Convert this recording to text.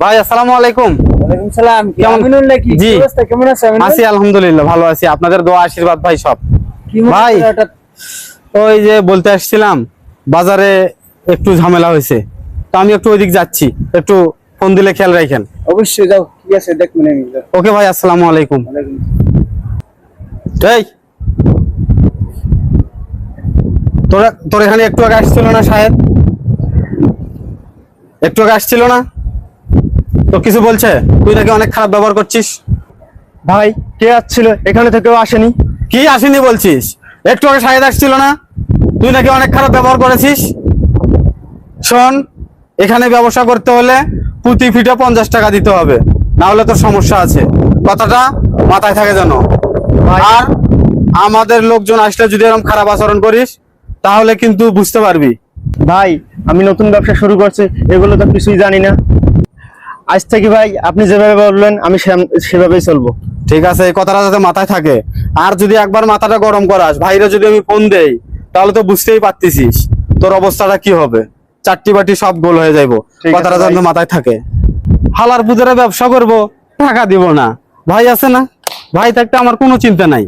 ভাই আসসালামু আলাইকুম। ওয়ালাইকুম সালাম। কেমন নাকি জি অবস্থা, কেমন আছেন? আছি আলহামদুলিল্লাহ, ভালো আছি। আপনাদের দোয়া আশীর্বাদ ভাই সব। কি মনে ভাই হলো হঠাৎ? ওই যে বলতে আসছিলাম, বাজারে একটু ঝামেলা হয়েছে, তো আমি একটু ওইদিক যাচ্ছি, একটু ফোন দিলে খেয়াল রাখেন। অবশ্যই যাও, ঠিক আছে, দেখবেন আমি যাও। ওকে ভাই, আসসালামু আলাইকুম। ওয়ালাইকুম। এই তোর এখানে একটু আগে আসছিল না সাহেব? একটু আগে আসছিল না? তো কিছু বলছে তুই নাকি অনেক খারাপ ব্যবহার করছিস? ভাই কে আসছিল? এখানে তো কেউ আসেনি। কি আসেনি বলছিস? একটু আগে সাহেব আসছিল না? তুই নাকি অনেক খারাপ ব্যবহার করেছিস। শোন, এখানে ব্যবসা করতে হলে প্রতি ফিটে 50 টাকা দিতে হবে, না হলে তোর সমস্যা আছে। কথাটা মাথায় থাকে যেন। আর আমাদের লোকজন আসলে যদি এরকম খারাপ আচরণ করিস, তাহলে কিন্তু বুঝতে পারবি। ভাই আমি নতুন ব্যবসা শুরু করছি, এগুলো তো কিছুই জানি না। আজ থেকে ভাই আপনি যেভাবে বললেন আমি সেভাবেই চলবো। ঠিক আছে, এই কথাটা যাতে মাথায় থাকে। আর যদি একবার মাথাটা গরম করাস, ভাইরে যদি আমি ফোন দেই, তাহলে তো বুঝতেই পারতেছিস তোর অবস্থাটা কি হবে। চারটি বাটি সব গোল হয়ে যাইবো। ঠিক আছে কথাটা ভাই। যেন মাথায় থাকে। হালার পুজোরে ব্যবসা করব, টাকা দিব না, ভাই আছে না? ভাই থাকতে আমার কোনো চিন্তা নাই।